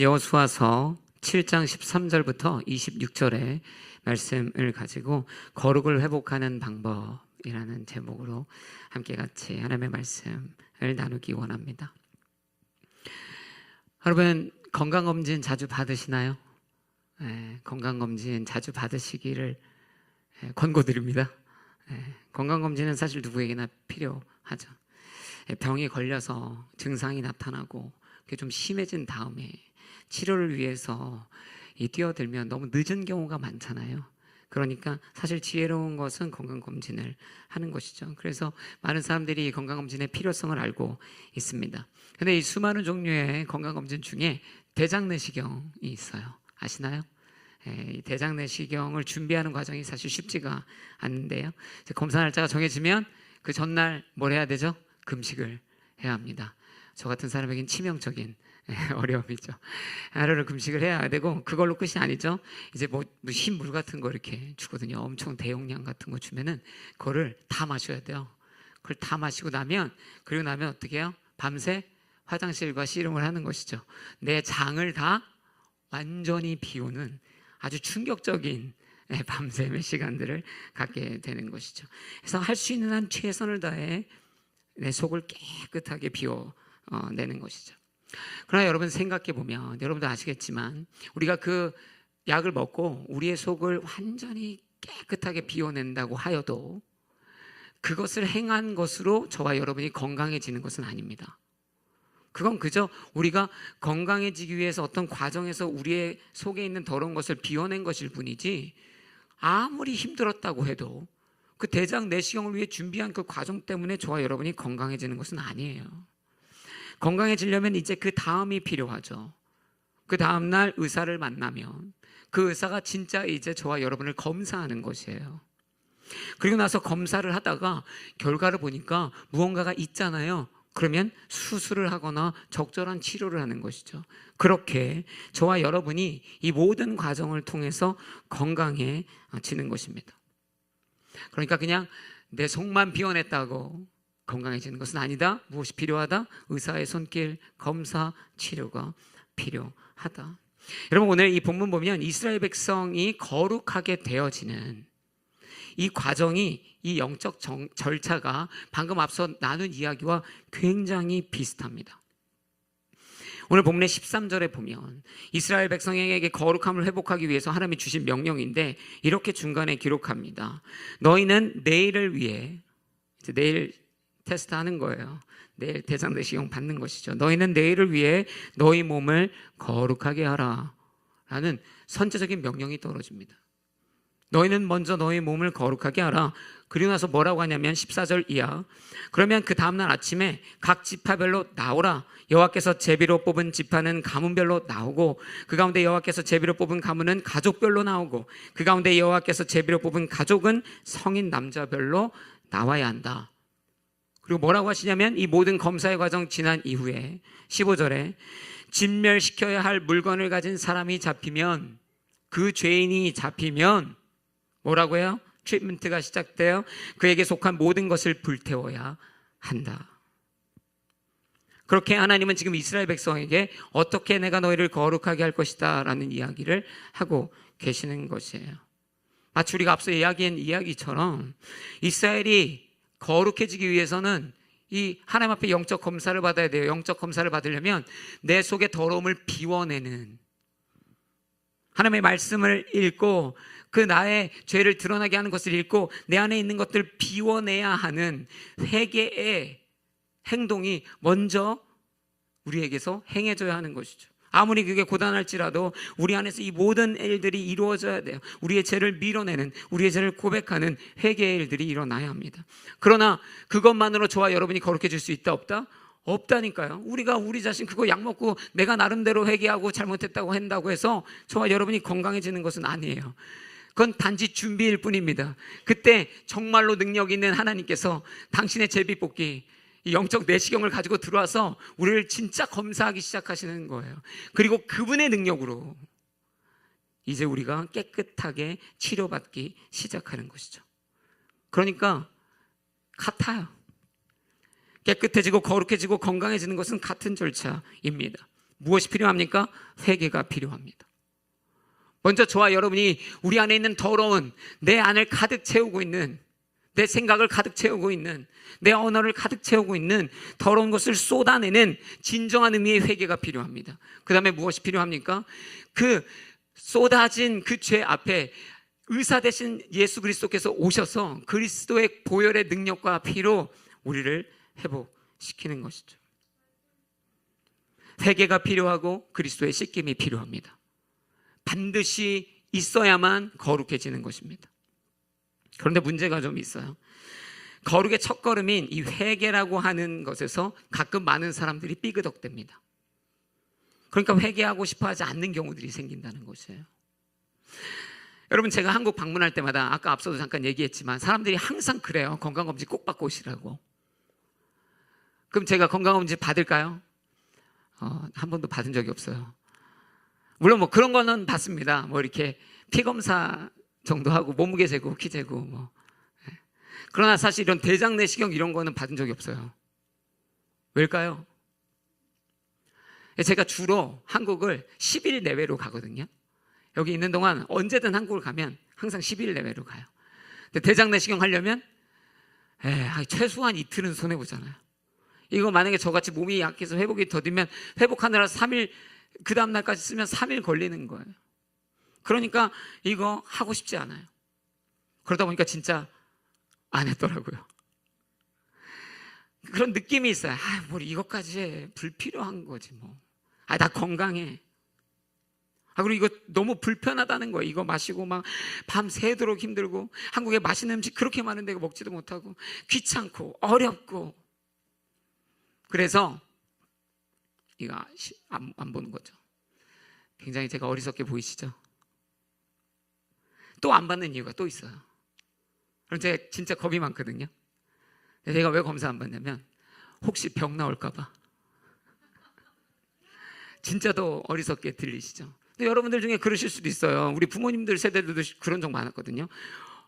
여호수아서 7장 13절부터 26절의 말씀을 가지고 거룩을 회복하는 방법이라는 제목으로 함께 같이 하나님의 말씀을 나누기 원합니다. 여러분, 건강검진 자주 받으시나요? 건강검진 자주 받으시기를 권고드립니다. 건강검진은 사실 누구에게나 필요하죠. 병이 걸려서 증상이 나타나고 그게 좀 심해진 다음에 치료를 위해서 뛰어들면 너무 늦은 경우가 많잖아요. 그러니까 사실 지혜로운 것은 건강검진을 하는 것이죠. 그래서 많은 사람들이 이 건강검진의 필요성을 알고 있습니다. 근데 이 수많은 종류의 건강검진 중에 대장내시경이 있어요. 아시나요? 이 대장내시경을 준비하는 과정이 사실 쉽지가 않는데요. 검사 날짜가 정해지면 그 전날 뭘 해야 되죠? 금식을 해야 합니다. 저 같은 사람에겐 치명적인 어려움이죠. 하루를 금식을 해야 되고, 그걸로 끝이 아니죠. 이제 뭐 흰물 같은 거 이렇게 주거든요. 엄청 대용량 같은 거 주면은 그거를 다 마셔야 돼요. 그걸 다 마시고 나면, 그리고 나면 어떻게 해요? 밤새 화장실과 씨름을 하는 것이죠. 내 장을 다 완전히 비우는 아주 충격적인 밤샘의 시간들을 갖게 되는 것이죠. 그래서 할 수 있는 한 최선을 다해 내 속을 깨끗하게 비워내는 것이죠. 그러나 여러분 생각해 보면, 여러분도 아시겠지만, 우리가 그 약을 먹고 우리의 속을 완전히 깨끗하게 비워낸다고 하여도 그것을 행한 것으로 저와 여러분이 건강해지는 것은 아닙니다. 그건 그저 우리가 건강해지기 위해서 어떤 과정에서 우리의 속에 있는 더러운 것을 비워낸 것일 뿐이지, 아무리 힘들었다고 해도 그 대장 내시경을 위해 준비한 그 과정 때문에 저와 여러분이 건강해지는 것은 아니에요. 건강해지려면 이제 그 다음이 필요하죠. 그 다음날 의사를 만나면 그 의사가 진짜 이제 저와 여러분을 검사하는 것이에요. 그리고 나서 검사를 하다가 결과를 보니까 무언가가 있잖아요. 그러면 수술을 하거나 적절한 치료를 하는 것이죠. 그렇게 저와 여러분이 이 모든 과정을 통해서 건강해지는 것입니다. 그러니까 그냥 내 속만 비워냈다고 건강해지는 것은 아니다. 무엇이 필요하다? 의사의 손길, 검사, 치료가 필요하다. 여러분, 오늘 이 본문 보면 이스라엘 백성이 거룩하게 되어지는 이 과정이, 이 영적 절차가 방금 앞서 나눈 이야기와 굉장히 비슷합니다. 오늘 본문의 13절에 보면 이스라엘 백성에게 거룩함을 회복하기 위해서 하나님이 주신 명령인데 이렇게 중간에 기록합니다. 너희는 내일을 위해, 이제 내일 테스트하는 거예요. 내일 대장내시경 받는 것이죠. 너희는 내일을 위해 너희 몸을 거룩하게 하라 라는 선제적인 명령이 떨어집니다. 너희는 먼저 너희 몸을 거룩하게 하라. 그리고 나서 뭐라고 하냐면 14절 이하, 그러면 그 다음날 아침에 각 지파별로 나오라. 여호와께서 제비로 뽑은 지파는 가문별로 나오고, 그 가운데 여호와께서 제비로 뽑은 가문은 가족별로 나오고, 그 가운데 여호와께서 제비로 뽑은 가족은 성인 남자별로 나와야 한다. 그리고 뭐라고 하시냐면 이 모든 검사의 과정 지난 이후에 15절에 진멸시켜야 할 물건을 가진 사람이 잡히면, 그 죄인이 잡히면 뭐라고 해요? 트리트먼트가 시작돼요. 그에게 속한 모든 것을 불태워야 한다. 그렇게 하나님은 지금 이스라엘 백성에게 어떻게 내가 너희를 거룩하게 할 것이다 라는 이야기를 하고 계시는 것이에요. 마치 우리가 앞서 이야기한 이야기처럼 이스라엘이 거룩해지기 위해서는 이 하나님 앞에 영적 검사를 받아야 돼요. 영적 검사를 받으려면 내 속의 더러움을 비워내는, 하나님의 말씀을 읽고 그 나의 죄를 드러나게 하는 것을 읽고 내 안에 있는 것들을 비워내야 하는 회개의 행동이 먼저 우리에게서 행해져야 하는 것이죠. 아무리 그게 고단할지라도 우리 안에서 이 모든 일들이 이루어져야 돼요. 우리의 죄를 밀어내는, 우리의 죄를 고백하는 회개의 일들이 일어나야 합니다. 그러나 그것만으로 저와 여러분이 거룩해질 수 있다 없다? 없다니까요. 우리가 우리 자신 그거 약 먹고 내가 나름대로 회개하고 잘못했다고 한다고 해서 저와 여러분이 건강해지는 것은 아니에요. 그건 단지 준비일 뿐입니다. 그때 정말로 능력 있는 하나님께서 당신의 제비뽑기, 이 영적 내시경을 가지고 들어와서 우리를 진짜 검사하기 시작하시는 거예요. 그리고 그분의 능력으로 이제 우리가 깨끗하게 치료받기 시작하는 것이죠. 그러니까 같아요. 깨끗해지고 거룩해지고 건강해지는 것은 같은 절차입니다. 무엇이 필요합니까? 회개가 필요합니다. 먼저 저와 여러분이 우리 안에 있는 더러운, 내 안을 가득 채우고 있는, 내 생각을 가득 채우고 있는, 내 언어를 가득 채우고 있는 더러운 것을 쏟아내는 진정한 의미의 회개가 필요합니다. 그 다음에 무엇이 필요합니까? 그 쏟아진 그 죄 앞에 의사 되신 예수 그리스도께서 오셔서 그리스도의 보혈의 능력과 피로 우리를 회복시키는 것이죠. 회개가 필요하고 그리스도의 씻김이 필요합니다. 반드시 있어야만 거룩해지는 것입니다. 그런데 문제가 좀 있어요. 거룩의 첫걸음인 이 회개라고 하는 것에서 가끔 많은 사람들이 삐그덕댑니다. 그러니까 회개하고 싶어 하지 않는 경우들이 생긴다는 것이에요. 여러분, 제가 한국 방문할 때마다 아까 앞서도 잠깐 얘기했지만 사람들이 항상 그래요. 건강검진 꼭 받고 오시라고. 그럼 제가 건강검진 받을까요? 한 번도 받은 적이 없어요. 물론 뭐 그런 거는 받습니다. 뭐 이렇게 피검사 정도 하고 몸무게 재고 키 재고 뭐. 그러나 사실 이런 대장 내시경 이런 거는 받은 적이 없어요. 왜일까요? 제가 주로 한국을 10일 내외로 가거든요. 여기 있는 동안 언제든 한국을 가면 항상 10일 내외로 가요. 근데 대장 내시경 하려면 최소한 이틀은 손해보잖아요. 이거 만약에 저같이 몸이 약해서 회복이 더디면 회복하느라 3일, 그 다음날까지 쓰면 3일 걸리는 거예요. 그러니까 이거 하고 싶지 않아요. 그러다 보니까 진짜 안 했더라고요. 그런 느낌이 있어요. 뭘 이것까지 해. 불필요한 거지 뭐. 나 건강해. 그리고 이거 너무 불편하다는 거예요. 이거 마시고 막 밤 새도록 힘들고, 한국에 맛있는 음식 그렇게 많은데 이거 먹지도 못하고, 귀찮고 어렵고. 그래서 이거 안 보는 거죠. 굉장히 제가 어리석게 보이시죠? 또 안 받는 이유가 또 있어요. 그럼 제가 진짜 겁이 많거든요. 제가 왜 검사 안 받냐면 혹시 병 나올까 봐. 진짜 더 어리석게 들리시죠? 근데 여러분들 중에 그러실 수도 있어요. 우리 부모님들 세대들도 그런 적 많았거든요.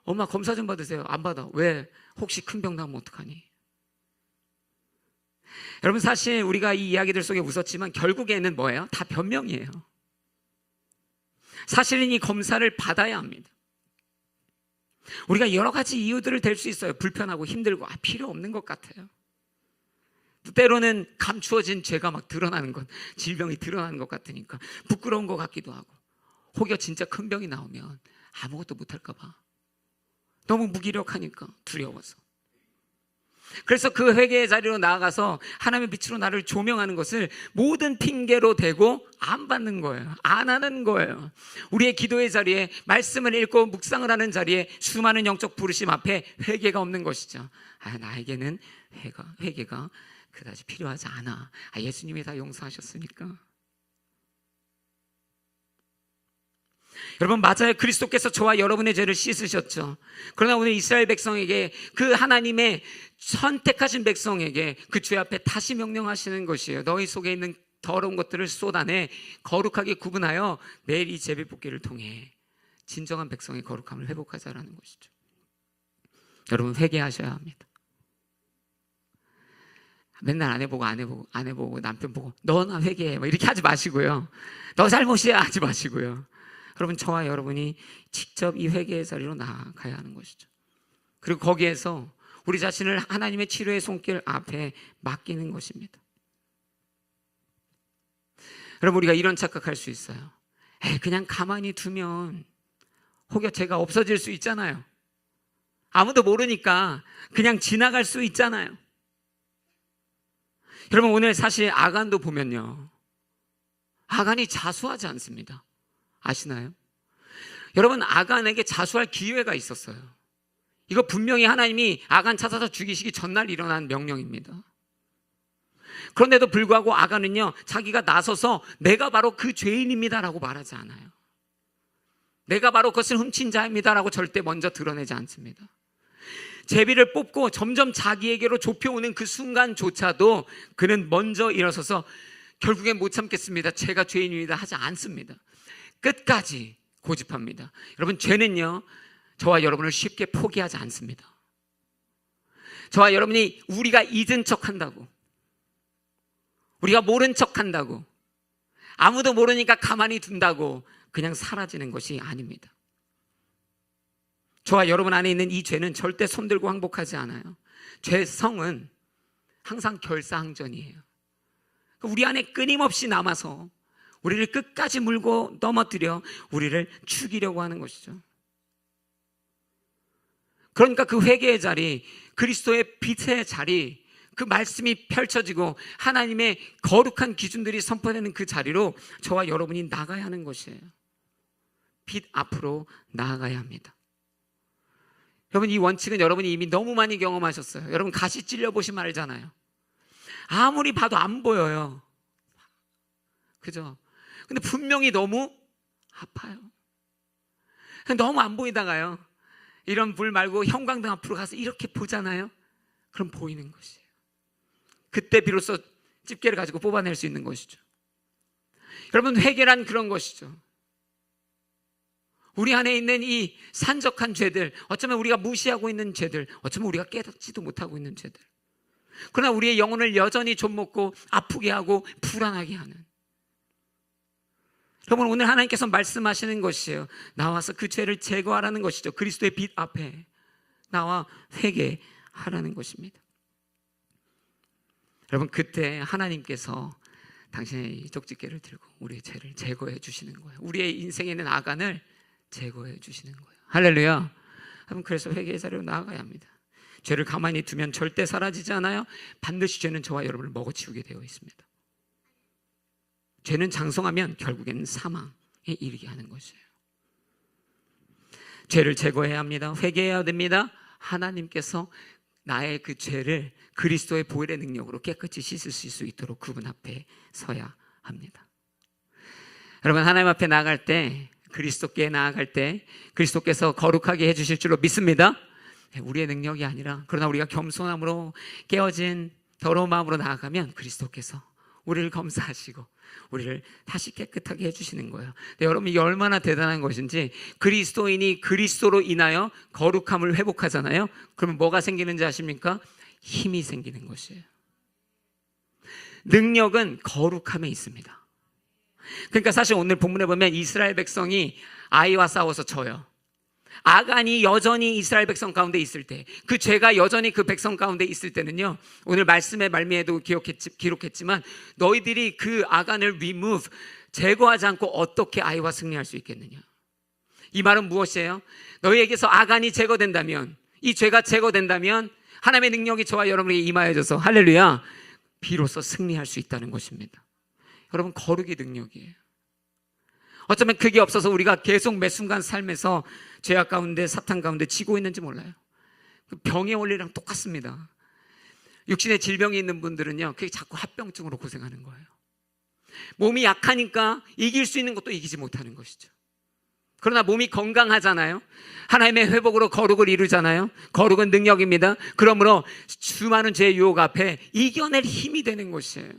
엄마 검사 좀 받으세요. 안 받아. 왜? 혹시 큰 병 나오면 어떡하니? 여러분, 사실 우리가 이 이야기들 속에 웃었지만 결국에는 뭐예요? 다 변명이에요. 사실은 이 검사를 받아야 합니다. 우리가 여러 가지 이유들을 댈 수 있어요. 불편하고 힘들고 필요 없는 것 같아요. 때로는 감추어진 죄가 막 드러나는 것, 질병이 드러나는 것 같으니까 부끄러운 것 같기도 하고, 혹여 진짜 큰 병이 나오면 아무것도 못할까 봐 너무 무기력하니까 두려워서. 그래서 그 회개의 자리로 나아가서 하나님의 빛으로 나를 조명하는 것을 모든 핑계로 대고 안 받는 거예요. 안 하는 거예요. 우리의 기도의 자리에, 말씀을 읽고 묵상을 하는 자리에 수많은 영적 부르심 앞에 회개가 없는 것이죠. 나에게는 회개가 그다지 필요하지 않아. 예수님이 다 용서하셨으니까. 여러분, 맞아요. 그리스도께서 저와 여러분의 죄를 씻으셨죠. 그러나 오늘 이스라엘 백성에게, 그 하나님의 선택하신 백성에게 그 죄 앞에 다시 명령하시는 것이에요. 너희 속에 있는 더러운 것들을 쏟아내 거룩하게 구분하여 매일 이 제비뽑기를 통해 진정한 백성의 거룩함을 회복하자라는 것이죠. 여러분, 회개하셔야 합니다. 맨날 아내 보고 남편 보고 너나 회개해 뭐 이렇게 하지 마시고요. 너 잘못이야 하지 마시고요. 여러분, 저와 여러분이 직접 이 회개의 자리로 나아가야 하는 것이죠. 그리고 거기에서 우리 자신을 하나님의 치료의 손길 앞에 맡기는 것입니다. 여러분, 우리가 이런 착각할 수 있어요. 그냥 가만히 두면 혹여 죄가 없어질 수 있잖아요. 아무도 모르니까 그냥 지나갈 수 있잖아요. 여러분, 오늘 사실 아간도 보면요, 아간이 자수하지 않습니다. 아시나요? 여러분, 아간에게 자수할 기회가 있었어요. 이거 분명히 하나님이 아간 찾아서 죽이시기 전날 일어난 명령입니다. 그런데도 불구하고 아간은요, 자기가 나서서 내가 바로 그 죄인입니다라고 말하지 않아요. 내가 바로 그것을 훔친 자입니다라고 절대 먼저 드러내지 않습니다. 제비를 뽑고 점점 자기에게로 좁혀오는 그 순간조차도 그는 먼저 일어서서 결국엔 못 참겠습니다, 제가 죄인입니다 하지 않습니다. 끝까지 고집합니다. 여러분, 죄는요, 저와 여러분을 쉽게 포기하지 않습니다. 저와 여러분이 우리가 잊은 척 한다고, 우리가 모른 척 한다고, 아무도 모르니까 가만히 둔다고 그냥 사라지는 것이 아닙니다. 저와 여러분 안에 있는 이 죄는 절대 손들고 항복하지 않아요. 죄성은 항상 결사항전이에요. 우리 안에 끊임없이 남아서 우리를 끝까지 물고 넘어뜨려 우리를 죽이려고 하는 것이죠. 그러니까 그 회개의 자리, 그리스도의 빛의 자리, 그 말씀이 펼쳐지고 하나님의 거룩한 기준들이 선포되는 그 자리로 저와 여러분이 나가야 하는 것이에요. 빛 앞으로 나아가야 합니다. 여러분, 이 원칙은 여러분이 이미 너무 많이 경험하셨어요. 여러분, 가시 찔려보시면 알잖아요. 아무리 봐도 안 보여요. 그죠? 근데 분명히 너무 아파요. 너무 안 보이다가요, 이런 불 말고 형광등 앞으로 가서 이렇게 보잖아요. 그럼 보이는 것이에요. 그때 비로소 집게를 가지고 뽑아낼 수 있는 것이죠. 여러분, 회개란 그런 것이죠. 우리 안에 있는 이 산적한 죄들, 어쩌면 우리가 무시하고 있는 죄들, 어쩌면 우리가 깨닫지도 못하고 있는 죄들, 그러나 우리의 영혼을 여전히 좀먹고 아프게 하고 불안하게 하는, 여러분, 오늘 하나님께서 말씀하시는 것이에요. 나와서 그 죄를 제거하라는 것이죠. 그리스도의 빛 앞에 나와 회개하라는 것입니다. 여러분, 그때 하나님께서 당신의 쪽집게를 들고 우리의 죄를 제거해 주시는 거예요. 우리의 인생에 있는 악안을 제거해 주시는 거예요. 할렐루야. 여러분, 그래서 회개의 자리로 나아가야 합니다. 죄를 가만히 두면 절대 사라지지 않아요. 반드시 죄는 저와 여러분을 먹어치우게 되어 있습니다. 죄는 장성하면 결국에는 사망에 이르게 하는 것이에요. 죄를 제거해야 합니다. 회개해야 됩니다. 하나님께서 나의 그 죄를 그리스도의 보혈의 능력으로 깨끗이 씻으실 수 있도록 그분 앞에 서야 합니다. 여러분, 하나님 앞에 나아갈 때, 그리스도께 나아갈 때 그리스도께서 거룩하게 해주실 줄로 믿습니다. 우리의 능력이 아니라, 그러나 우리가 겸손함으로 깨어진 더러운 마음으로 나아가면 그리스도께서 우리를 검사하시고 우리를 다시 깨끗하게 해주시는 거예요. 근데 여러분, 이게 얼마나 대단한 것인지, 그리스도인이 그리스도로 인하여 거룩함을 회복하잖아요. 그러면 뭐가 생기는지 아십니까? 힘이 생기는 것이에요. 능력은 거룩함에 있습니다. 그러니까 사실 오늘 본문에 보면 이스라엘 백성이 아이와 싸워서 져요. 아간이 여전히 이스라엘 백성 가운데 있을 때, 그 죄가 여전히 그 백성 가운데 있을 때는요, 오늘 말씀의 말미에도 기록했지만, 너희들이 그 아간을 제거하지 않고 어떻게 아이와 승리할 수 있겠느냐. 이 말은 무엇이에요? 너희에게서 아간이 제거된다면, 이 죄가 제거된다면 하나님의 능력이 저와 여러분에게 임하여져서, 할렐루야, 비로소 승리할 수 있다는 것입니다. 여러분, 거룩이 능력이에요. 어쩌면 그게 없어서 우리가 계속 매 순간 삶에서 죄악 가운데, 사탄 가운데 지고 있는지 몰라요. 병의 원리랑 똑같습니다. 육신의 질병이 있는 분들은요, 그게 자꾸 합병증으로 고생하는 거예요. 몸이 약하니까 이길 수 있는 것도 이기지 못하는 것이죠. 그러나 몸이 건강하잖아요. 하나님의 회복으로 거룩을 이루잖아요. 거룩은 능력입니다. 그러므로 수많은 죄의 유혹 앞에 이겨낼 힘이 되는 것이에요.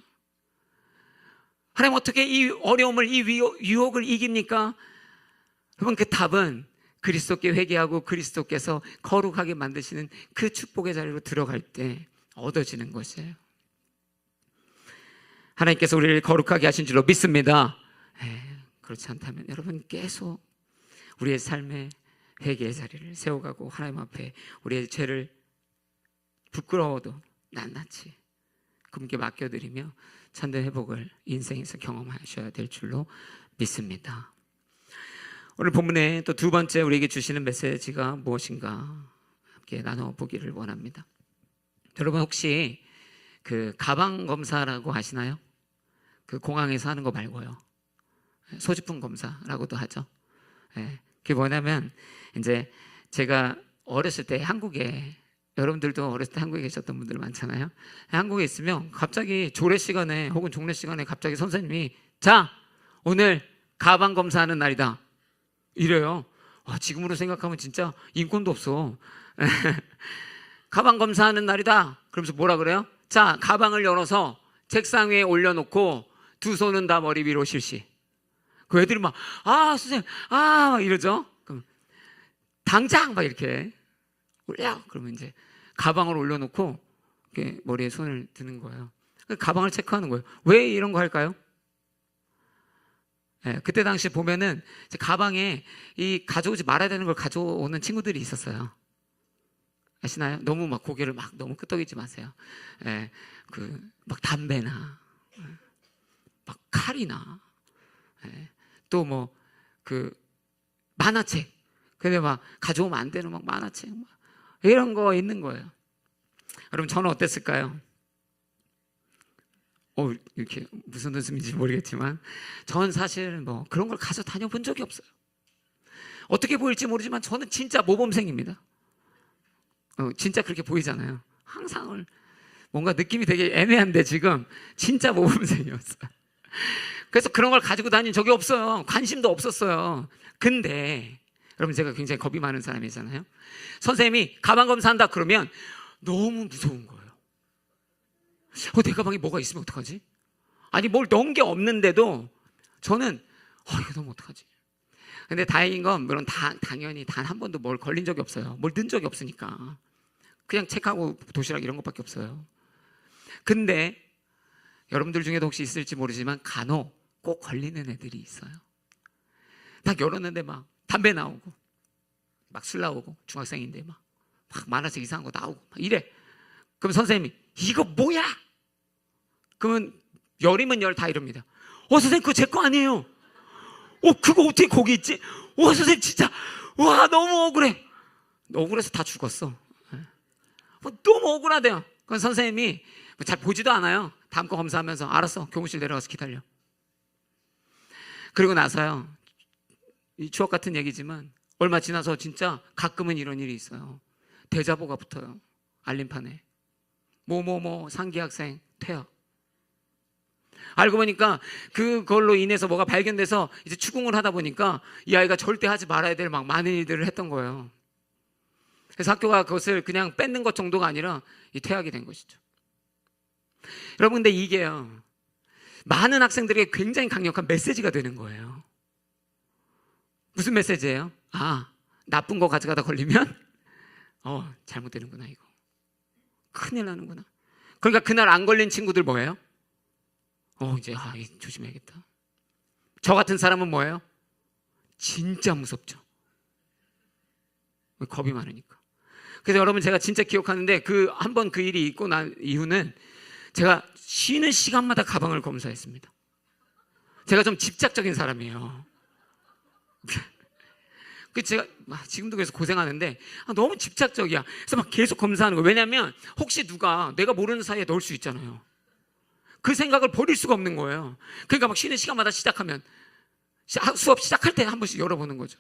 하나님, 어떻게 이 어려움을, 이 유혹을 이깁니까? 여러분, 그 답은 그리스도께 회개하고 그리스도께서 거룩하게 만드시는 그 축복의 자리로 들어갈 때 얻어지는 것이에요. 하나님께서 우리를 거룩하게 하신 줄로 믿습니다. 그렇지 않다면 여러분, 계속 우리의 삶에 회개의 자리를 세워가고 하나님 앞에 우리의 죄를 부끄러워도 낱낱이 그분께 맡겨드리며 참된 회복을 인생에서 경험하셔야 될 줄로 믿습니다. 오늘 본문에 또 두 번째 우리에게 주시는 메시지가 무엇인가 함께 나눠보기를 원합니다. 여러분, 혹시 그 가방 검사라고 하시나요? 그 공항에서 하는 거 말고요, 소지품 검사라고도 하죠. 그게 뭐냐면, 이제 제가 어렸을 때 한국에, 여러분들도 어렸을 때 한국에 계셨던 분들 많잖아요. 한국에 있으면 갑자기 조례 시간에 혹은 종례 시간에 갑자기 선생님이, 자, 오늘 가방 검사하는 날이다, 이래요. 지금으로 생각하면 진짜 인권도 없어. 가방 검사하는 날이다. 그러면서 뭐라 그래요? 자, 가방을 열어서 책상 위에 올려놓고 두 손은 다 머리 위로 실시. 그 애들이 막, 선생님, 막 이러죠. 그럼 당장 막 이렇게 올려. 그러면 이제 가방을 올려놓고 이렇게 머리에 손을 드는 거예요. 가방을 체크하는 거예요. 왜 이런 거 할까요? 예, 그때 당시 보면은 제 가방에 이 가져오지 말아야 되는 걸 가져오는 친구들이 있었어요. 아시나요? 너무 막 고개를 막 너무 끄덕이지 마세요. 예, 그 막 담배나 막 칼이나 또 뭐 그 만화책, 근데 막 가져오면 안 되는 막 만화책 막 이런 거 있는 거예요. 여러분 저는 어땠을까요? 이렇게 무슨 웃음인지 모르겠지만 저는 사실 뭐 그런 걸 가져 다녀본 적이 없어요. 어떻게 보일지 모르지만 저는 진짜 모범생입니다. 진짜 그렇게 보이잖아요. 항상 뭔가 느낌이 되게 애매한데 지금 진짜 모범생이었어요. 그래서 그런 걸 가지고 다닌 적이 없어요. 관심도 없었어요. 근데 여러분 제가 굉장히 겁이 많은 사람이잖아요. 선생님이 가방 검사한다 그러면 너무 무서운 거예요. 내 가방에 뭐가 있으면 어떡하지? 아니 뭘 넣은 게 없는데도 저는 이거 너무 어떡하지? 근데 다행인 건 물론 당연히 단 한 번도 뭘 걸린 적이 없어요. 뭘 넣은 적이 없으니까 그냥 책하고 도시락 이런 것밖에 없어요. 근데 여러분들 중에도 혹시 있을지 모르지만 간혹 꼭 걸리는 애들이 있어요. 딱 열었는데 막 담배 나오고 막 술 나오고 중학생인데 막 만화책 이상한 거 나오고 막 이래. 그럼 선생님이 이거 뭐야? 그러면 열이면 열 다 이럽니다. 선생님 그거 제 거 아니에요. 그거 어떻게 거기 있지? 선생님 진짜 와 너무 억울해. 억울해서 다 죽었어. 너무 억울하대요. 그럼 선생님이 잘 보지도 않아요. 다음 거 검사하면서 알았어 교무실 내려가서 기다려. 그리고 나서요, 이 추억 같은 얘기지만 얼마 지나서 진짜 가끔은 이런 일이 있어요. 대자보가 붙어요. 알림판에 뭐뭐뭐 상기 학생 퇴학. 알고 보니까 그걸로 인해서 뭐가 발견돼서 이제 추궁을 하다 보니까 이 아이가 절대 하지 말아야 될 막 많은 일들을 했던 거예요. 그래서 학교가 그것을 그냥 뺏는 것 정도가 아니라 이 퇴학이 된 것이죠. 여러분 근데 이게요, 많은 학생들에게 굉장히 강력한 메시지가 되는 거예요. 무슨 메시지예요? 나쁜 거 가져가다 걸리면 잘못되는구나 이거. 큰일 나는구나. 그러니까 그날 안 걸린 친구들 뭐예요? 이제 조심해야겠다. 저 같은 사람은 뭐예요? 진짜 무섭죠. 겁이 많으니까. 그래서 여러분 제가 진짜 기억하는데 한 번 그 일이 있고 난 이후는 제가 쉬는 시간마다 가방을 검사했습니다. 제가 좀 집착적인 사람이에요. 제가 지금도 그래서 고생하는데 너무 집착적이야. 그래서 막 계속 검사하는 거예요. 왜냐하면 혹시 누가 내가 모르는 사이에 넣을 수 있잖아요. 그 생각을 버릴 수가 없는 거예요. 그러니까 막 쉬는 시간마다 시작하면 수업 시작할 때 한 번씩 열어보는 거죠.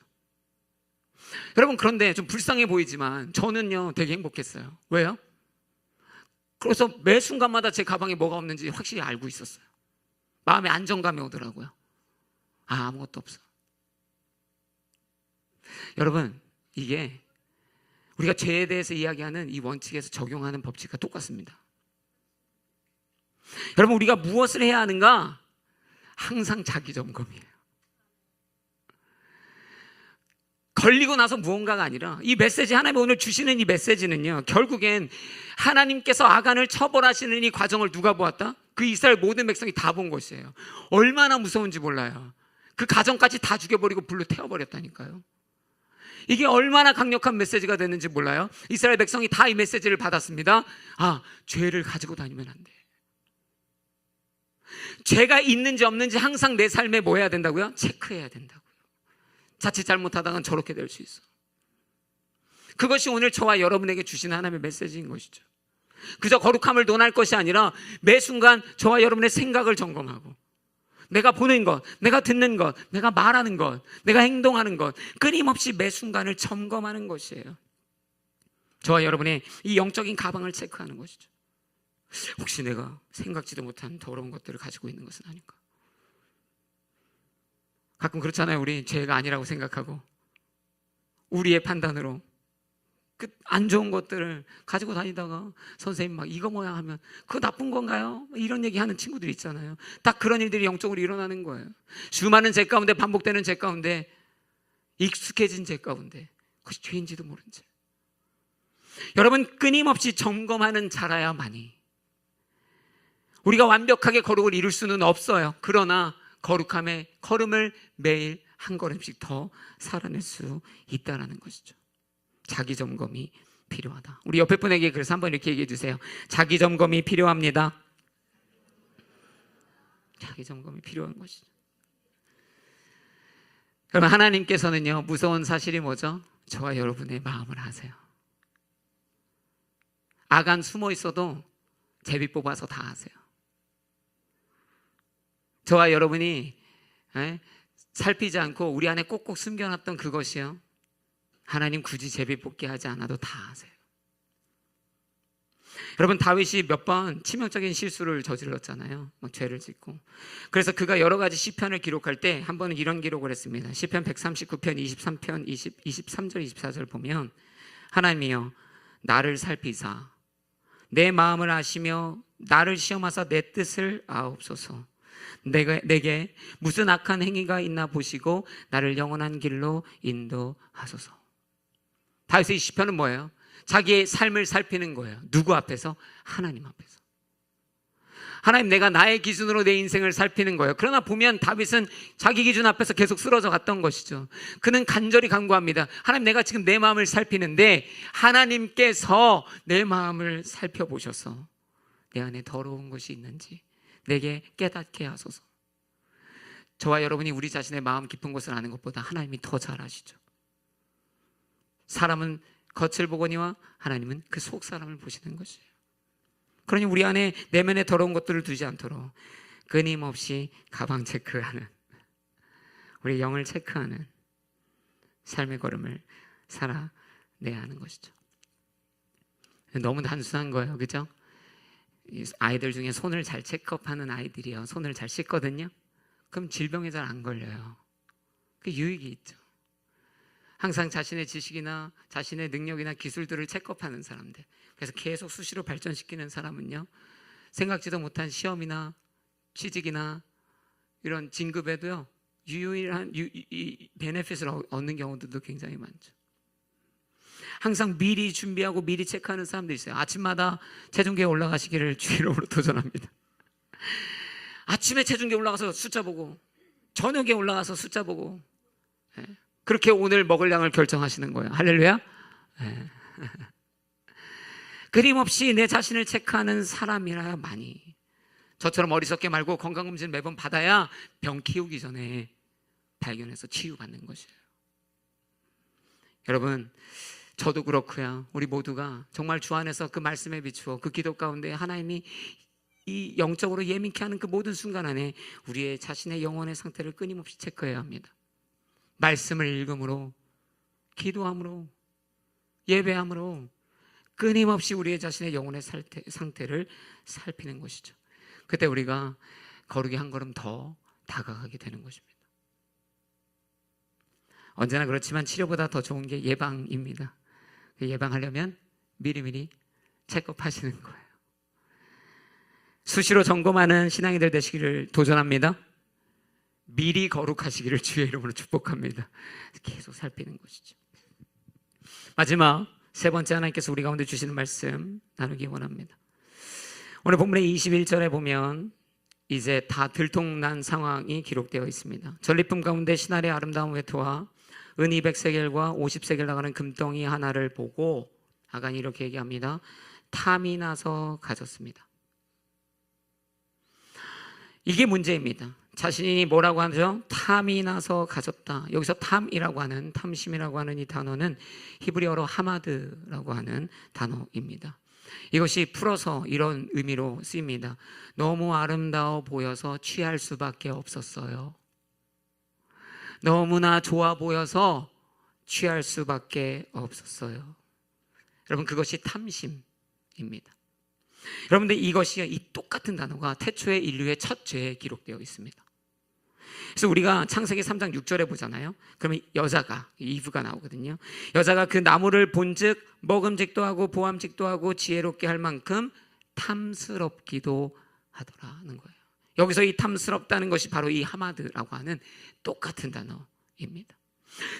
여러분 그런데 좀 불쌍해 보이지만 저는요 되게 행복했어요. 왜요? 그래서 매 순간마다 제 가방에 뭐가 없는지 확실히 알고 있었어요. 마음에 안정감이 오더라고요. 아무것도 없어. 여러분 이게 우리가 죄에 대해서 이야기하는 이 원칙에서 적용하는 법칙과 똑같습니다. 여러분 우리가 무엇을 해야 하는가? 항상 자기 점검이에요. 걸리고 나서 무언가가 아니라 이 메시지, 하나님이 오늘 주시는 이 메시지는요, 결국엔 하나님께서 아간을 처벌하시는 이 과정을 누가 보았다? 그 이스라엘 모든 백성이 다 본 것이에요. 얼마나 무서운지 몰라요. 그 가정까지 다 죽여버리고 불로 태워버렸다니까요. 이게 얼마나 강력한 메시지가 됐는지 몰라요. 이스라엘 백성이 다 이 메시지를 받았습니다. 죄를 가지고 다니면 안 돼. 죄가 있는지 없는지 항상 내 삶에 뭐 해야 된다고요? 체크해야 된다고요. 자칫 잘못하다간 저렇게 될 수 있어. 그것이 오늘 저와 여러분에게 주시는 하나님의 메시지인 것이죠. 그저 거룩함을 논할 것이 아니라 매 순간 저와 여러분의 생각을 점검하고 내가 보는 것, 내가 듣는 것, 내가 말하는 것, 내가 행동하는 것, 끊임없이 매 순간을 점검하는 것이에요. 저와 여러분의 이 영적인 가방을 체크하는 것이죠. 혹시 내가 생각지도 못한 더러운 것들을 가지고 있는 것은 아닌가? 가끔 그렇잖아요. 우리 죄가 아니라고 생각하고 우리의 판단으로 그 안 좋은 것들을 가지고 다니다가 선생님 막 이거 뭐야 하면 그거 나쁜 건가요? 이런 얘기하는 친구들 있잖아요. 딱 그런 일들이 영적으로 일어나는 거예요. 수많은 죄 가운데, 반복되는 죄 가운데, 익숙해진 죄 가운데 그것이 죄인지도 모른 죄. 여러분 끊임없이 점검하는 자라야만이 우리가 완벽하게 거룩을 이룰 수는 없어요. 그러나 거룩함의 걸음을 매일 한 걸음씩 더 살아낼 수 있다는 것이죠. 자기 점검이 필요하다. 우리 옆에 분에게 그래서 한번 이렇게 얘기해 주세요. 자기 점검이 필요합니다. 자기 점검이 필요한 것이죠. 그럼 하나님께서는요, 무서운 사실이 뭐죠? 저와 여러분의 마음을 아세요. 아간 숨어 있어도 제비 뽑아서 다 아세요. 저와 여러분이 살피지 않고 우리 안에 꼭꼭 숨겨놨던 그것이요, 하나님 굳이 제비 뽑게 하지 않아도 다 아세요. 여러분, 다윗이 몇 번 치명적인 실수를 저질렀잖아요. 막 죄를 짓고. 그래서 그가 여러 가지 시편을 기록할 때 한 번은 이런 기록을 했습니다. 시편 139편 23편 23절 24절 보면, 하나님이여 나를 살피사 내 마음을 아시며 나를 시험하사 내 뜻을 아옵소서. 내게 무슨 악한 행위가 있나 보시고 나를 영원한 길로 인도하소서. 다윗의 시편은 뭐예요? 자기의 삶을 살피는 거예요. 누구 앞에서? 하나님 앞에서. 하나님, 내가 나의 기준으로 내 인생을 살피는 거예요. 그러나 보면 다윗은 자기 기준 앞에서 계속 쓰러져 갔던 것이죠. 그는 간절히 간구합니다. 하나님, 내가 지금 내 마음을 살피는데 하나님께서 내 마음을 살펴보셔서 내 안에 더러운 것이 있는지 내게 깨닫게 하소서. 저와 여러분이 우리 자신의 마음 깊은 것을 아는 것보다 하나님이 더 잘 아시죠. 사람은 겉을 보거니와 하나님은 그 속 사람을 보시는 것이에요. 그러니 우리 안에 내면에 더러운 것들을 두지 않도록 끊임없이 가방 체크하는, 우리 영을 체크하는 삶의 걸음을 살아내야 하는 것이죠. 너무 단순한 거예요, 그죠? 아이들 중에 손을 잘 체크업하는 아이들이요, 손을 잘 씻거든요. 그럼 질병에 잘 안 걸려요. 그 유익이 있죠. 항상 자신의 지식이나 자신의 능력이나 기술들을 체크업하는 사람들, 그래서 계속 수시로 발전시키는 사람은요, 생각지도 못한 시험이나 취직이나 이런 진급에도요, 유일한 베네핏을 얻는 경우들도 굉장히 많죠. 항상 미리 준비하고 미리 체크하는 사람도 있어요. 아침마다 체중계에 올라가시기를 주의 이름으로 도전합니다. 아침에 체중계에 올라가서 숫자 보고, 저녁에 올라가서 숫자 보고, 그렇게 오늘 먹을 양을 결정하시는 거예요. 할렐루야. 끊임없이 내 자신을 체크하는 사람이라야 많이, 저처럼 어리석게 말고 건강검진 매번 받아야 병 키우기 전에 발견해서 치유받는 것이에요. 여러분, 저도 그렇고요, 우리 모두가 정말 주 안에서 그 말씀에 비추어 그 기도 가운데 하나님이 이 영적으로 예민케 하는 그 모든 순간 안에 우리의 자신의 영혼의 상태를 끊임없이 체크해야 합니다. 말씀을 읽음으로, 기도함으로, 예배함으로 끊임없이 우리의 자신의 영혼의 상태를 살피는 것이죠. 그때 우리가 거룩이 한 걸음 더 다가가게 되는 것입니다. 언제나 그렇지만 치료보다 더 좋은 게 예방입니다. 예방하려면 미리미리 체크업하시는 거예요. 수시로 점검하는 신앙이들 되시기를 도전합니다. 미리 거룩하시기를 주의 이름으로 축복합니다. 계속 살피는 것이죠. 마지막 세 번째, 하나님께서 우리 가운데 주시는 말씀 나누기 원합니다. 오늘 본문의 21절에 보면 이제 다 들통난 상황이 기록되어 있습니다. 전리품 가운데 신할의 아름다운 외투와 은 200세겔과 50세겔 나가는 금덩이 하나를 보고 아간이 이렇게 얘기합니다. 탐이 나서 가졌습니다. 이게 문제입니다. 자신이 뭐라고 하죠? 탐이 나서 가졌다. 여기서 탐이라고 하는, 탐심이라고 하는 이 단어는 히브리어로 하마드라고 하는 단어입니다. 이것이 풀어서 이런 의미로 쓰입니다. 너무 아름다워 보여서 취할 수밖에 없었어요. 너무나 좋아 보여서 취할 수밖에 없었어요. 여러분, 그것이 탐심입니다. 여러분들, 이것이 이 똑같은 단어가 태초의 인류의 첫 죄에 기록되어 있습니다. 그래서 우리가 창세기 3장 6절에 보잖아요. 그러면 여자가, 이브가 나오거든요. 여자가 그 나무를 본즉 먹음직도 하고 보암직도 하고 지혜롭게 할 만큼 탐스럽기도 하더라는 거예요. 여기서 이 탐스럽다는 것이 바로 이 하마드라고 하는 똑같은 단어입니다.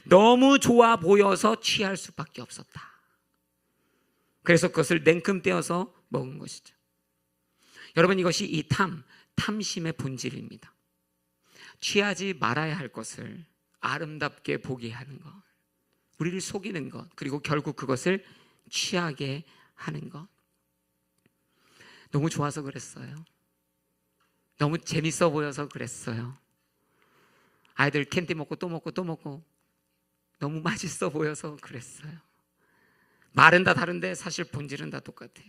너무 좋아 보여서 취할 수밖에 없었다. 그래서 그것을 냉큼 떼어서 먹은 것이죠. 여러분, 이것이 이 탐심의 본질입니다. 취하지 말아야 할 것을 아름답게 보게 하는 것, 우리를 속이는 것, 그리고 결국 그것을 취하게 하는 것. 너무 좋아서 그랬어요. 너무 재밌어 보여서 그랬어요. 아이들 캔디 먹고 또 먹고 또 먹고 너무 맛있어 보여서 그랬어요. 말은 다 다른데 사실 본질은 다 똑같아요.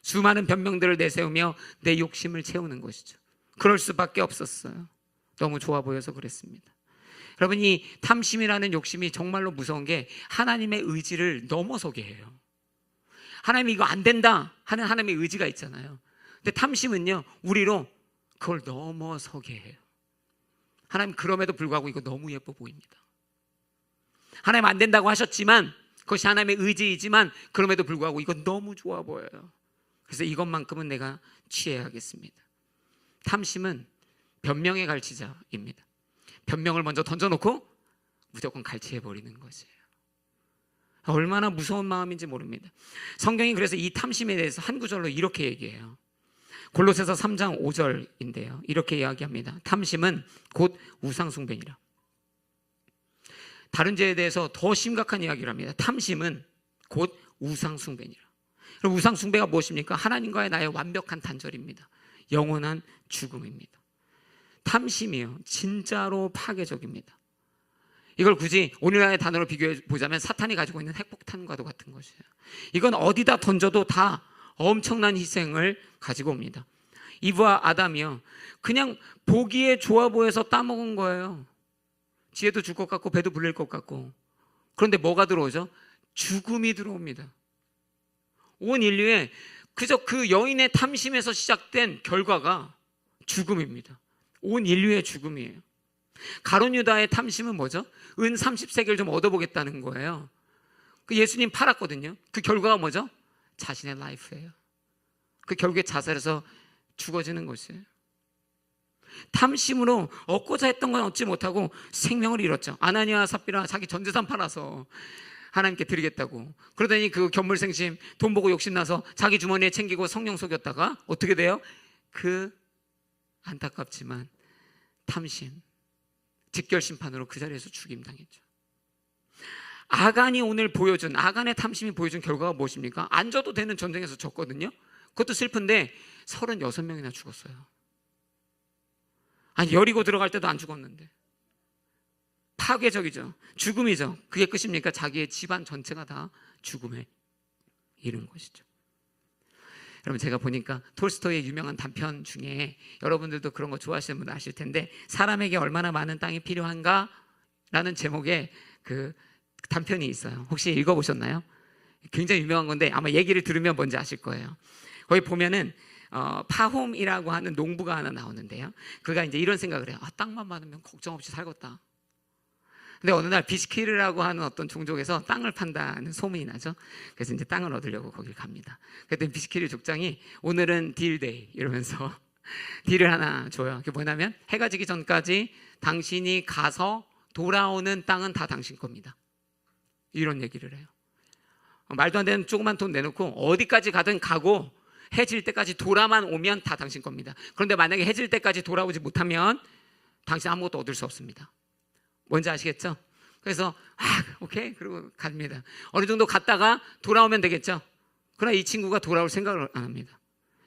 수많은 변명들을 내세우며 내 욕심을 채우는 것이죠. 그럴 수밖에 없었어요. 너무 좋아 보여서 그랬습니다. 여러분, 이 탐심이라는 욕심이 정말로 무서운 게 하나님의 의지를 넘어서게 해요. 하나님이 이거 안 된다 하는 하나님의 의지가 있잖아요. 근데 탐심은요, 우리로 그걸 넘어서게 해요. 하나님 그럼에도 불구하고 이거 너무 예뻐 보입니다. 하나님 안 된다고 하셨지만 그것이 하나님의 의지이지만 그럼에도 불구하고 이거 너무 좋아 보여요. 그래서 이것만큼은 내가 취해야겠습니다. 탐심은 변명의 갈치자입니다. 변명을 먼저 던져놓고 무조건 갈치해버리는 것이에요. 얼마나 무서운 마음인지 모릅니다. 성경이 그래서 이 탐심에 대해서 한 구절로 이렇게 얘기해요. 골로새서 3장 5절인데요. 이렇게 이야기합니다. 탐심은 곧 우상숭배니라. 다른 죄에 대해서 더 심각한 이야기를 합니다. 탐심은 곧 우상숭배니라. 그럼 우상숭배가 무엇입니까? 하나님과의 나의 완벽한 단절입니다. 영원한 죽음입니다. 탐심이요, 진짜로 파괴적입니다. 이걸 굳이 오늘날의 단어로 비교해 보자면 사탄이 가지고 있는 핵폭탄과도 같은 것이에요. 이건 어디다 던져도 다 엄청난 희생을 가지고 옵니다. 이브와 아담이요, 그냥 보기에 좋아 보여서 따먹은 거예요. 지혜도 줄 것 같고 배도 불릴 것 같고. 그런데 뭐가 들어오죠? 죽음이 들어옵니다. 온 인류에 그저 그 여인의 탐심에서 시작된 결과가 죽음입니다. 온 인류의 죽음이에요. 가룟 유다의 탐심은 뭐죠? 은 30세겔 좀 얻어보겠다는 거예요. 그 예수님 팔았거든요. 그 결과가 뭐죠? 자신의 라이프예요. 그 결국에 자살해서 죽어지는 것이에요. 탐심으로 얻고자 했던 건 얻지 못하고 생명을 잃었죠. 아나니아 삽비라 자기 전 재산 팔아서 하나님께 드리겠다고. 그러더니 그 견물생심 돈 보고 욕심나서 자기 주머니에 챙기고 성령 속였다가 어떻게 돼요? 그 안타깝지만 탐심, 직결심판으로 그 자리에서 죽임당했죠. 아간이 오늘 보여준, 아간의 탐심이 보여준 결과가 무엇입니까? 안 져도 되는 전쟁에서 졌거든요. 그것도 슬픈데 36명이나 죽었어요. 아니, 여리고 들어갈 때도 안 죽었는데. 파괴적이죠. 죽음이죠. 그게 끝입니까? 자기의 집안 전체가 다 죽음에 이른 것이죠. 여러분, 제가 보니까 톨스토이의 유명한 단편 중에 여러분들도 그런 거 좋아하시는 분들 아실 텐데, 사람에게 얼마나 많은 땅이 필요한가? 라는 제목의 그 단편이 있어요. 혹시 읽어보셨나요? 굉장히 유명한 건데 아마 얘기를 들으면 뭔지 아실 거예요. 거기 보면은 파홈이라고 하는 농부가 하나 나오는데요. 그가 이제 이런 생각을 해요. 땅만 많으면 걱정 없이 살겠다. 근데 어느 날 비스키르라고 하는 어떤 종족에서 땅을 판다는 소문이 나죠. 그래서 이제 땅을 얻으려고 거기 갑니다. 그랬더니 비스키르 족장이 오늘은 딜데이 이러면서 딜을 하나 줘요. 그게 뭐냐면 해가 지기 전까지 당신이 가서 돌아오는 땅은 다 당신 겁니다. 이런 얘기를 해요. 말도 안 되는 조그만 돈 내놓고 어디까지 가든 가고 해 질 때까지 돌아만 오면 다 당신 겁니다. 그런데 만약에 해 질 때까지 돌아오지 못하면 당신 아무것도 얻을 수 없습니다. 뭔지 아시겠죠? 그래서 오케이, 그리고 갑니다. 어느 정도 갔다가 돌아오면 되겠죠? 그러나 이 친구가 돌아올 생각을 안 합니다.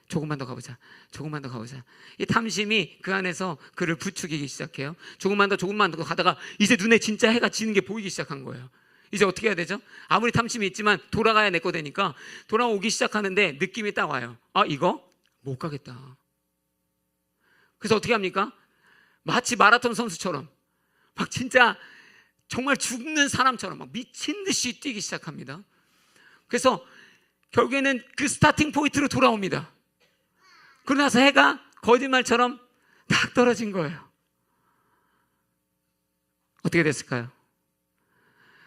조금만 더 가보자. 조금만 더 가보자. 이 탐심이 그 안에서 그를 부추기기 시작해요. 조금만 더 가다가 이제 눈에 진짜 해가 지는 게 보이기 시작한 거예요. 이제 어떻게 해야 되죠? 아무리 탐심이 있지만 돌아가야 내 거 되니까 돌아오기 시작하는데 느낌이 딱 와요. 이거 못 가겠다. 그래서 어떻게 합니까? 마치 마라톤 선수처럼 막 진짜 정말 죽는 사람처럼 막 미친 듯이 뛰기 시작합니다. 그래서 결국에는 그 스타팅 포인트로 돌아옵니다. 그러고 나서 해가 거짓말처럼 딱 떨어진 거예요. 어떻게 됐을까요?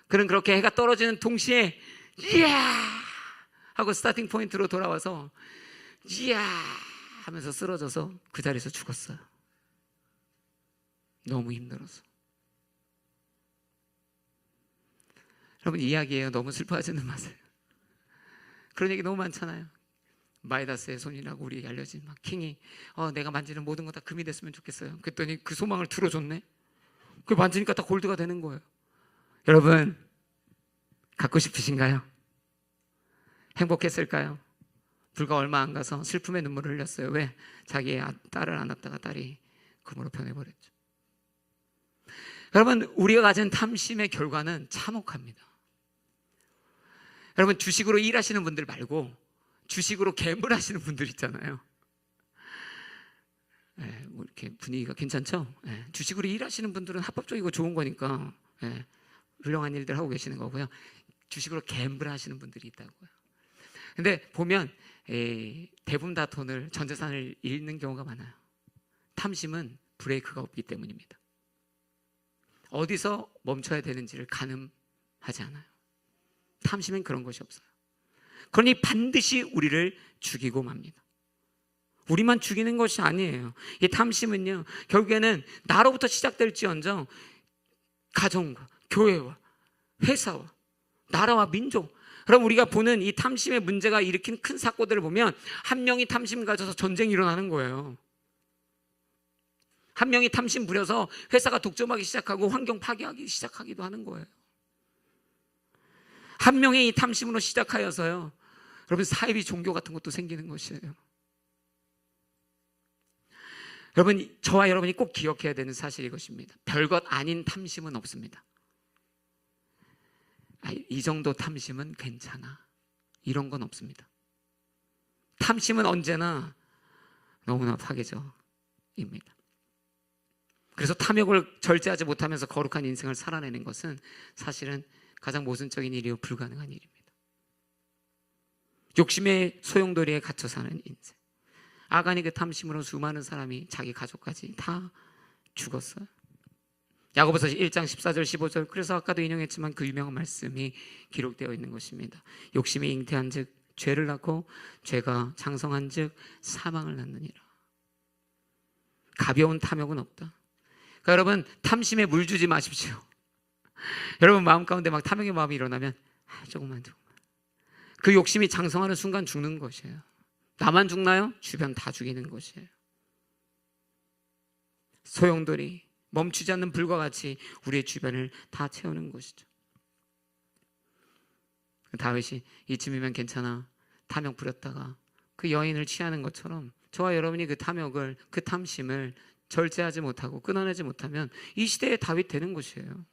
그는 그렇게 해가 떨어지는 동시에 이야 하고 스타팅 포인트로 돌아와서 이야 하면서 쓰러져서 그 자리에서 죽었어요. 너무 힘들어서. 여러분, 이야기예요. 너무 슬퍼하지는 마세요. 그런 얘기 너무 많잖아요. 마이다스의 손이라고 우리에게 알려진 막 킹이 내가 만지는 모든 거 다 금이 됐으면 좋겠어요. 그랬더니 그 소망을 들어줬네. 그 만지니까 다 골드가 되는 거예요. 여러분, 갖고 싶으신가요? 행복했을까요? 불과 얼마 안 가서 슬픔의 눈물을 흘렸어요. 왜? 자기의 딸을 안았다가 딸이 금으로 변해버렸죠. 여러분, 우리가 가진 탐심의 결과는 참혹합니다. 여러분, 주식으로 일하시는 분들 말고 주식으로 갬블하시는 분들 있잖아요. 뭐 이렇게 분위기가 괜찮죠? 주식으로 일하시는 분들은 합법적이고 좋은 거니까 훌륭한 일들 하고 계시는 거고요. 주식으로 갬블하시는 분들이 있다고요. 근데 보면 대부분 다 전 재산을 잃는 경우가 많아요. 탐심은 브레이크가 없기 때문입니다. 어디서 멈춰야 되는지를 가늠하지 않아요. 탐심은 그런 것이 없어요. 그러니 반드시 우리를 죽이고 맙니다. 우리만 죽이는 것이 아니에요. 이 탐심은요, 결국에는 나로부터 시작될지언정 가정과 교회와 회사와 나라와 민족, 그럼 우리가 보는 이 탐심의 문제가 일으킨 큰 사건들을 보면 한 명이 탐심 가져서 전쟁이 일어나는 거예요. 한 명이 탐심 부려서 회사가 독점하기 시작하고 환경 파괴하기 시작하기도 하는 거예요. 한 명이 이 탐심으로 시작하여서요, 여러분, 사이비 종교 같은 것도 생기는 것이에요. 여러분, 저와 여러분이 꼭 기억해야 되는 사실이 이것입니다. 별것 아닌 탐심은 없습니다. 이 정도 탐심은 괜찮아, 이런 건 없습니다. 탐심은 언제나 너무나 파괴적입니다. 그래서 탐욕을 절제하지 못하면서 거룩한 인생을 살아내는 것은 사실은 가장 모순적인 일이요 불가능한 일입니다. 욕심의 소용돌이에 갇혀 사는 인생. 아간이 그 탐심으로 수많은 사람이 자기 가족까지 다 죽었어요. 야고보서 1장 14절 15절, 그래서 아까도 인용했지만 그 유명한 말씀이 기록되어 있는 것입니다. 욕심이 잉태한 즉 죄를 낳고 죄가 장성한 즉 사망을 낳느니라. 가벼운 탐욕은 없다. 그러니까 여러분, 탐심에 물 주지 마십시오. 여러분 마음 가운데 막 탐욕의 마음이 일어나면 조금만 그 욕심이 장성하는 순간 죽는 것이에요. 나만 죽나요? 주변 다 죽이는 것이에요. 소용돌이, 멈추지 않는 불과 같이 우리의 주변을 다 채우는 것이죠. 다윗이 이쯤이면 괜찮아, 탐욕 부렸다가 그 여인을 취하는 것처럼 저와 여러분이 그 탐욕을, 그 탐심을 절제하지 못하고 끊어내지 못하면 이 시대의 다윗 되는 것이에요.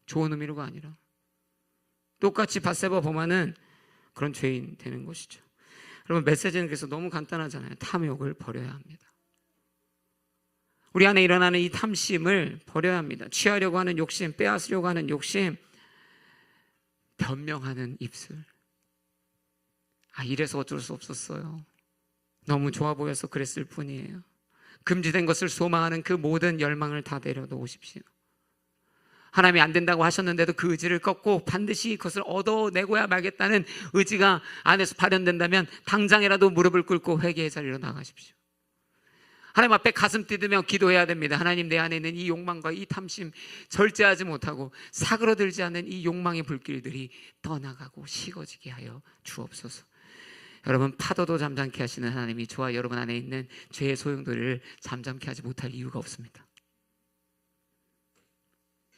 좋은 의미로가 아니라 똑같이 밧세바 범하는 그런 죄인 되는 것이죠. 여러분, 메시지는 그래서 너무 간단하잖아요. 탐욕을 버려야 합니다. 우리 안에 일어나는 이 탐심을 버려야 합니다. 취하려고 하는 욕심, 빼앗으려고 하는 욕심, 변명하는 입술. 이래서 어쩔 수 없었어요. 너무 좋아 보여서 그랬을 뿐이에요. 금지된 것을 소망하는 그 모든 열망을 다 내려놓으십시오. 하나님이 안 된다고 하셨는데도 그 의지를 꺾고 반드시 그것을 얻어내고야 말겠다는 의지가 안에서 발현된다면 당장이라도 무릎을 꿇고 회개의 자리로 나가십시오. 하나님 앞에 가슴 뛰으며 기도해야 됩니다. 하나님, 내 안에 있는 이 욕망과 이 탐심 절제하지 못하고 사그러들지 않는 이 욕망의 불길들이 떠나가고 식어지게 하여 주옵소서. 여러분, 파도도 잠잠케 하시는 하나님이 저와 여러분 안에 있는 죄의 소용돌이를 잠잠케 하지 못할 이유가 없습니다.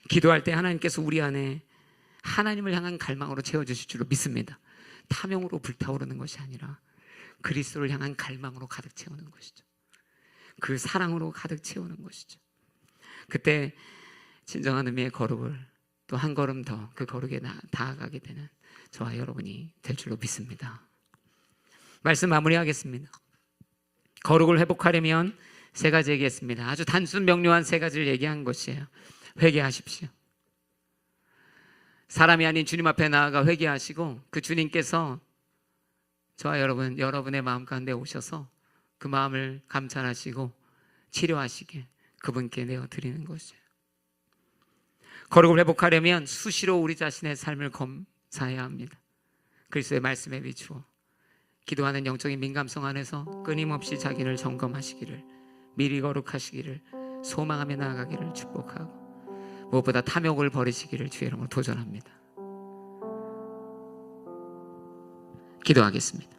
기도할 때 하나님께서 우리 안에 하나님을 향한 갈망으로 채워주실 줄로 믿습니다. 탐욕으로 불타오르는 것이 아니라 그리스도를 향한 갈망으로 가득 채우는 것이죠. 그 사랑으로 가득 채우는 것이죠. 그때 진정한 의미의 거룩을 또 한 걸음 더 그 거룩에 다가가게 되는 저와 여러분이 될 줄로 믿습니다. 말씀 마무리하겠습니다. 거룩을 회복하려면 세 가지 얘기했습니다. 아주 단순 명료한 세 가지를 얘기한 것이에요. 회개하십시오. 사람이 아닌 주님 앞에 나아가 회개하시고 그 주님께서 저와 여러분의 마음 가운데 오셔서 그 마음을 감찰하시고 치료하시게 그분께 내어드리는 것이에요. 거룩을 회복하려면 수시로 우리 자신의 삶을 검사해야 합니다. 그리스도의 말씀에 비추어 기도하는 영적인 민감성 안에서 끊임없이 자기를 점검하시기를, 미리 거룩하시기를, 소망하며 나아가기를 축복하고 무엇보다 탐욕을 버리시기를 주의 이름으로 도전합니다. 기도하겠습니다.